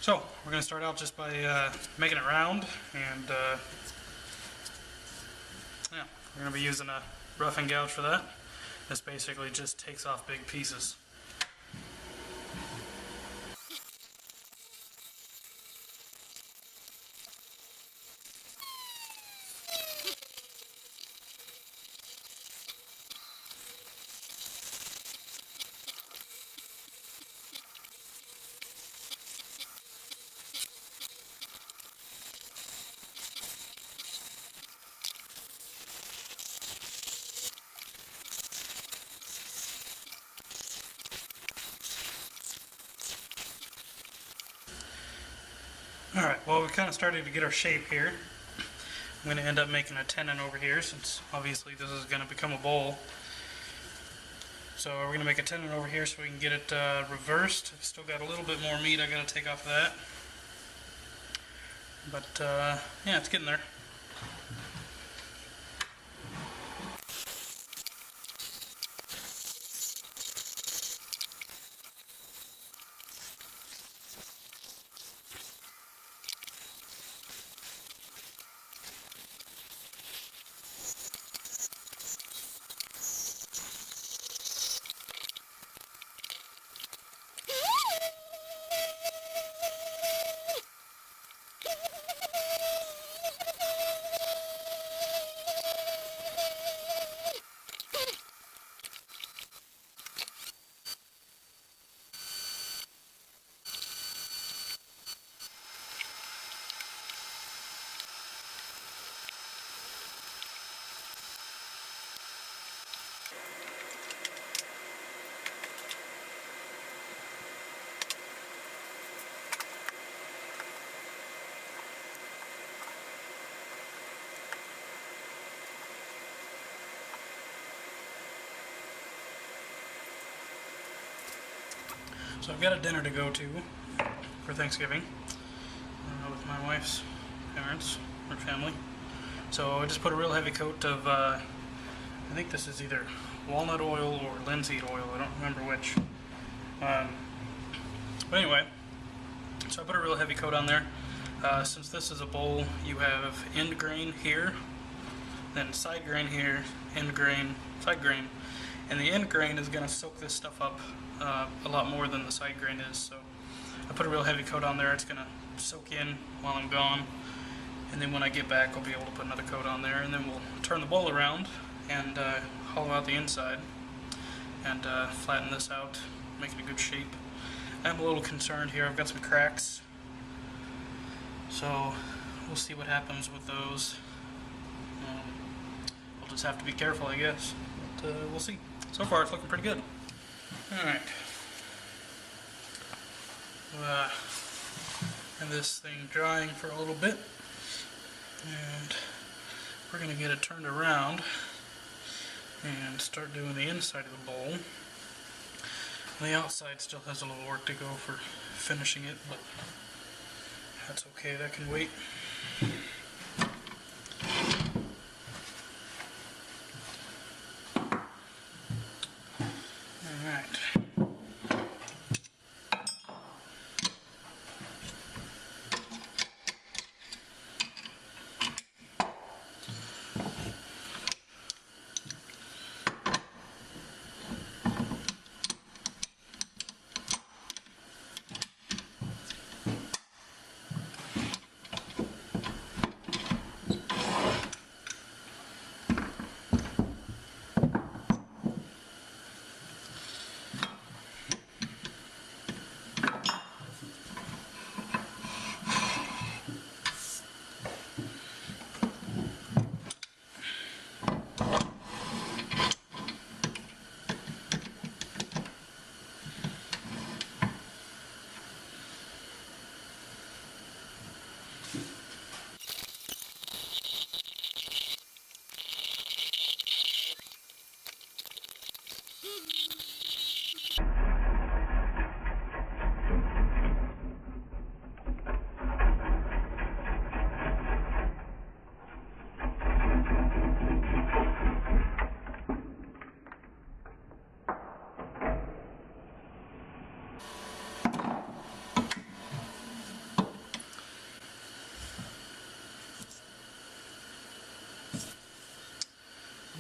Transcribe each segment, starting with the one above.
So we're going to start out just by making it round, and yeah, we're going to be using a roughing gouge for that. This basically just takes off big pieces. Alright, well, we kind of started to get our shape here. I'm going to end up making a tenon over here, since obviously this is going to become a bowl. So we're going to make a tenon over here so we can get it reversed. Still got a little bit more meat I got to take off of that. But yeah, it's getting there. So I've got a dinner to go to for Thanksgiving with my wife's parents or family. So I just put a real heavy coat of, I think this is either walnut oil or linseed oil, I don't remember which. But anyway, so I put a real heavy coat on there. Since this is a bowl, you have end grain here, then side grain here, end grain, side grain. And the end grain is going to soak this stuff up a lot more than the side grain is. So I put a real heavy coat on there. It's going to soak in while I'm gone. And then when I get back, I'll be able to put another coat on there. And then we'll turn the bowl around and hollow out the inside and flatten this out, make it a good shape. I'm a little concerned here. I've got some cracks. So we'll see what happens with those. We'll just have to be careful, I guess. But we'll see. So far, it's looking pretty good. Alright. And this thing drying for a little bit. And we're going to get it turned around and start doing the inside of the bowl. And the outside still has a little work to go for finishing it, but that's okay, that can wait.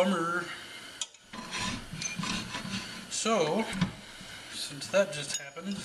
Bummer. So, since that just happened,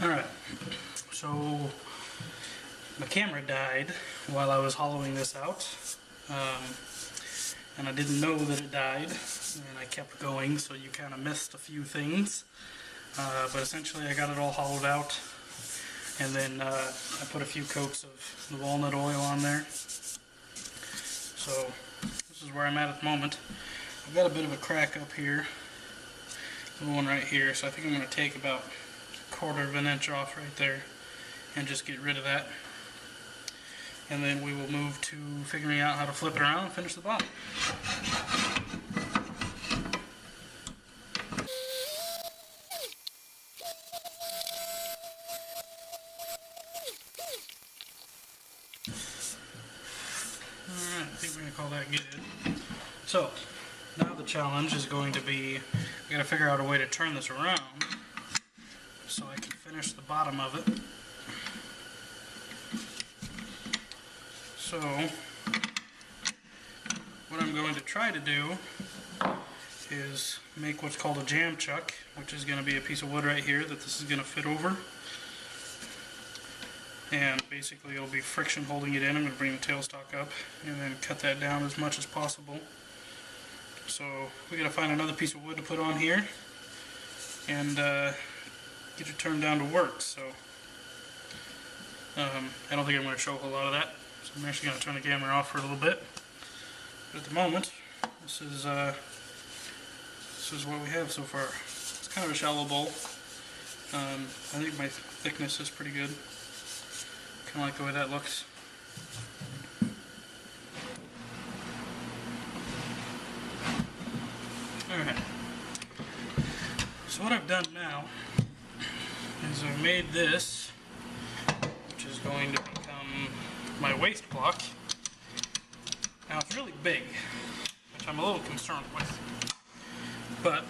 alright, so my camera died while I was hollowing this out, and I didn't know that it died, and I kept going, so you kind of missed a few things, but essentially I got it all hollowed out, and then I put a few coats of the walnut oil on there. So this is where I'm at the moment. I've got a bit of a crack up here, the one right here, so I think I'm going to take about 1/4 of an inch off right there and just get rid of that. And then we will move to figuring out how to flip it around and finish the bottom. Alright, I think we're going to call that good. So, now the challenge is going to be, we got to figure out a way to turn this around so I can finish the bottom of it. So, what I'm going to try to do is make what's called a jam chuck, which is going to be a piece of wood right here that this is going to fit over. And basically it'll be friction holding it in. I'm going to bring the tailstock up and then cut that down as much as possible. So we got to find another piece of wood to put on here and get it turned down to work. So I don't think I'm going to show a whole lot of that. So I'm actually going to turn the camera off for a little bit. But at the moment, this is what we have so far. It's kind of a shallow bowl. I think my thickness is pretty good. Kind of like the way that looks. Alright. So what I've done now is I've made this, which is going to become my waist block. Now it's really big, which I'm a little concerned with. But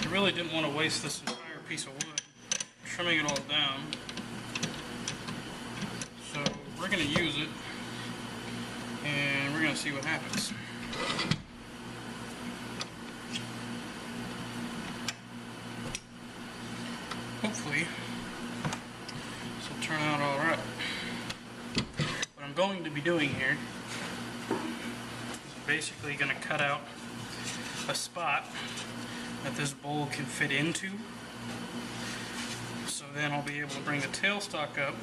I really didn't want to waste this entire piece of wood trimming it all down. So we're going to use it and we're going to see what happens. Hopefully this will turn out alright. What I'm going to be doing here is basically going to cut out a spot that this bowl can fit into. So then I'll be able to bring the tailstock up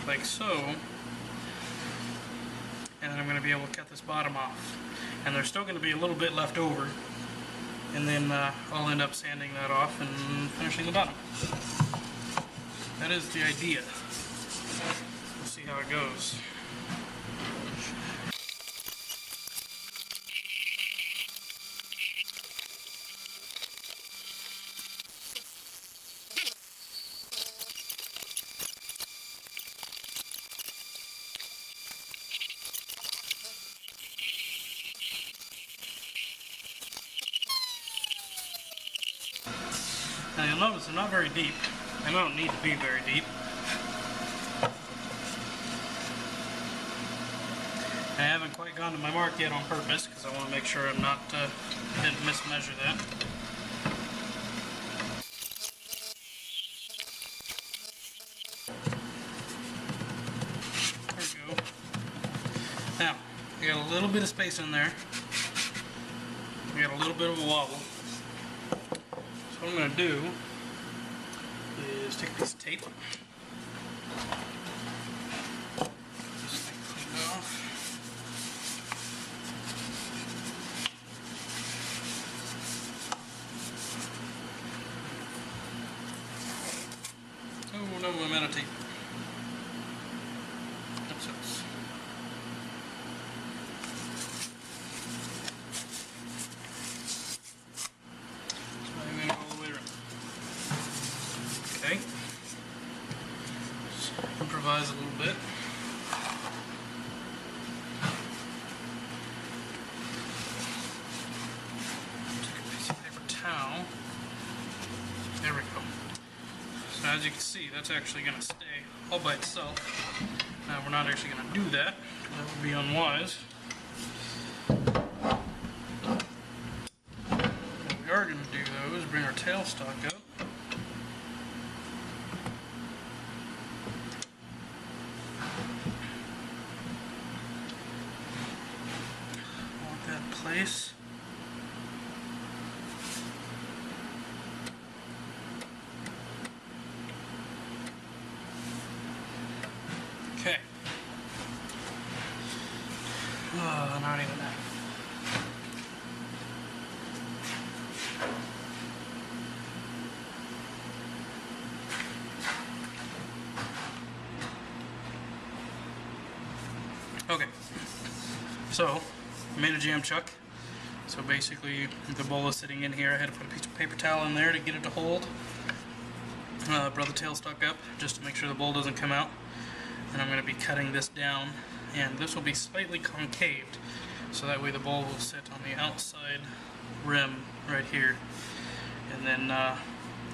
like so, and then I'm going to be able to cut this bottom off. And there's still going to be a little bit left over, and then I'll end up sanding that off and finishing the bottom. That is the idea. We'll see how it goes. Now you'll notice they're not very deep. They don't need to be very deep. I haven't quite gone to my mark yet on purpose because I want to make sure I'm not didn't mismeasure that. We got a little bit of space in there. We got a little bit of a wobble. So what I'm going to do is take a piece of tape. This thing cleaned off. Oh no, I'm out of tape. That's it. Okay, just improvise a little bit. Take a piece of paper towel. There we go. So as you can see, that's actually going to stay all by itself. Now we're not actually going to do that, because that would be unwise. What we are going to do though is bring our tailstock up. Place. Okay. Not even that. Okay. So, I made a jam chuck. So basically, the bowl is sitting in here. I had to put a piece of paper towel in there to get it to hold. Brought the tailstock up just to make sure the bowl doesn't come out. And I'm going to be cutting this down, and this will be slightly concaved, so that way the bowl will sit on the outside rim right here. And then,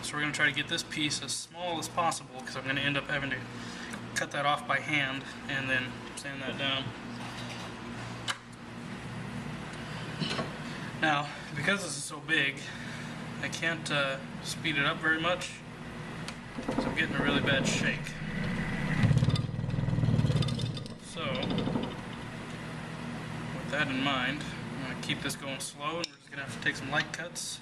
so we're going to try to get this piece as small as possible, because I'm going to end up having to cut that off by hand and then sand that down. Now, because this is so big, I can't speed it up very much, because I'm getting a really bad shake. So, with that in mind, I'm going to keep this going slow, and we're just going to have to take some light cuts.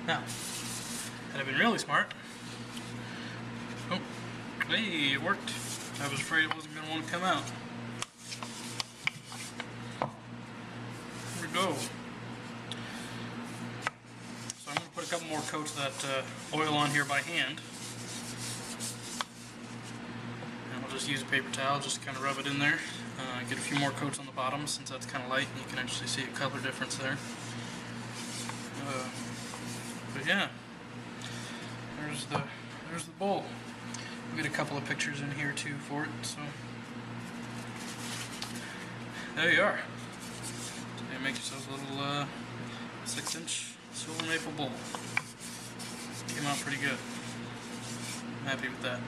Now, had I been really smart, oh, hey, it worked. I was afraid it wasn't going to want to come out. Here we go. So I'm going to put a couple more coats of that oil on here by hand. And I'll just use a paper towel just to kind of rub it in there. Get a few more coats on the bottom since that's kind of light and you can actually see a color difference there. But yeah, there's the bowl. We'll get a couple of pictures in here too for it. So there you are. So you make yourselves a little 6-inch silver maple bowl. Came out pretty good. I'm happy with that.